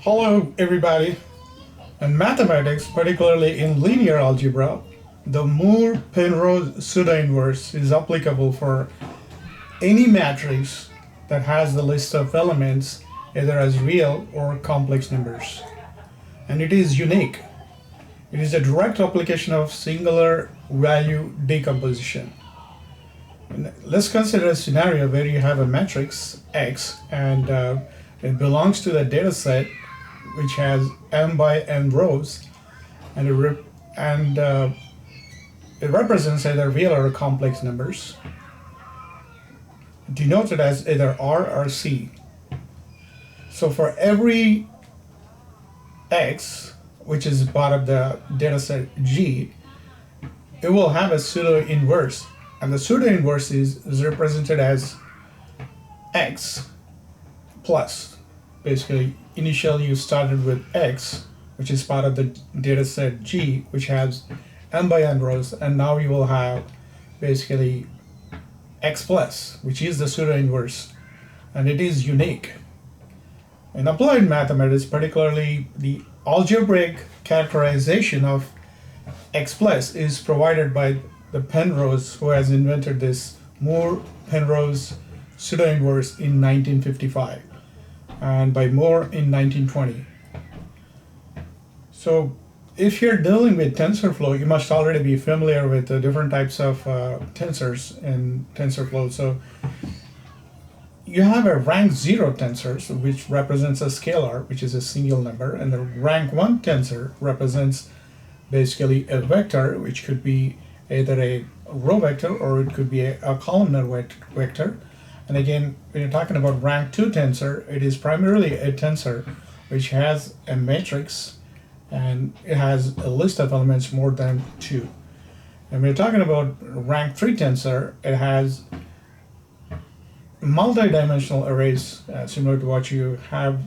Hello, everybody. In mathematics, particularly in linear algebra, the Moore-Penrose pseudoinverse is applicable for any matrix that has the list of elements either as real or complex numbers. And it is unique. It is a direct application of singular value decomposition. And let's consider a scenario where you have a matrix X and it belongs to the data set which has m by n rows, and it represents either real or complex numbers, denoted as either R or C. So for every X, which is part of the data set G, it will have a pseudo-inverse, and the pseudo-inverse is represented as X plus. Basically, initially you started with X, which is part of the data set G, which has m by n rows, and now you will have basically X plus, which is the pseudo-inverse, and it is unique. In applied mathematics, particularly the algebraic characterization of X plus is provided by the Penrose, who has invented this Moore-Penrose pseudo-inverse in 1955. And by Moore in 1920. So if you're dealing with TensorFlow, you must already be familiar with the different types of tensors in TensorFlow. So you have a rank 0 tensor, which represents a scalar, which is a single number, and the rank 1 tensor represents basically a vector, which could be either a row vector or it could be a columnar vector. And again, when you're talking about rank 2 tensor, it is primarily a tensor which has a matrix and it has a list of elements more than 2. And when you're talking about rank 3 tensor, it has multi-dimensional arrays similar to what you have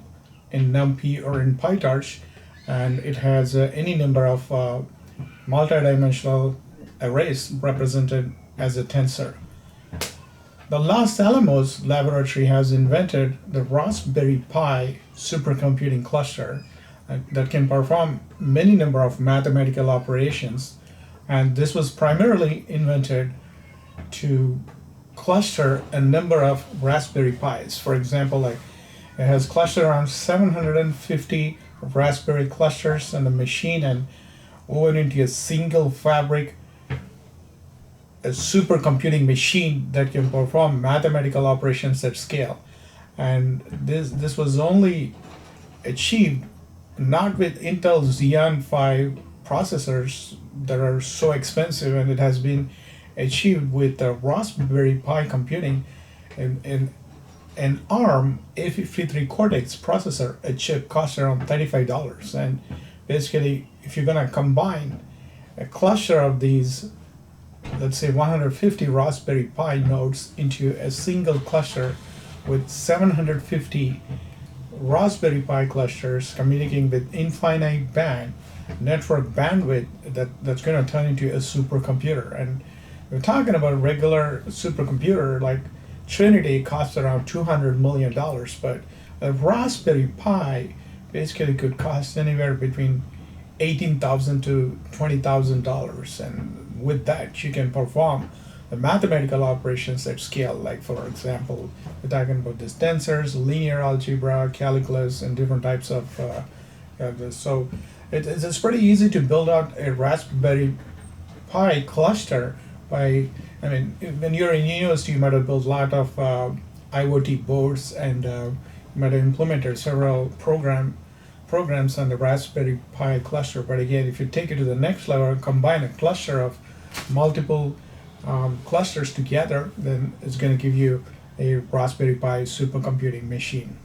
in NumPy or in PyTorch, and it has any number of multi-dimensional arrays represented as a tensor. The Los Alamos laboratory has invented the Raspberry Pi supercomputing cluster that can perform many number of mathematical operations, and this was primarily invented to cluster a number of Raspberry Pis. For example, like it has clustered around 750 Raspberry clusters on the machine and woven into a single fabric, a supercomputing machine that can perform mathematical operations at scale. And this was only achieved not with Intel Xeon 5 processors that are so expensive, and it has been achieved with the Raspberry Pi computing and an ARM A53 Cortex processor. A chip costs around $35. And basically, if you're going to combine a cluster of these, let's say 150 Raspberry Pi nodes into a single cluster with 750 Raspberry Pi clusters communicating with infinite band network bandwidth, that's going to turn into a supercomputer. And we're talking about a regular supercomputer like Trinity costs around $200 million, but a Raspberry Pi basically could cost anywhere between $18,000 to $20,000, and with that you can perform the mathematical operations at scale. Like for example, we're talking about these tensors, linear algebra, calculus, and different types of calculus. So it's pretty easy to build out a Raspberry Pi cluster by, I mean, when you're in university, you might have built a lot of IoT boards, and you might have implemented several programs on the Raspberry Pi cluster. But again, if you take it to the next level and combine a cluster of multiple clusters together, then it's going to give you a Raspberry Pi supercomputing machine.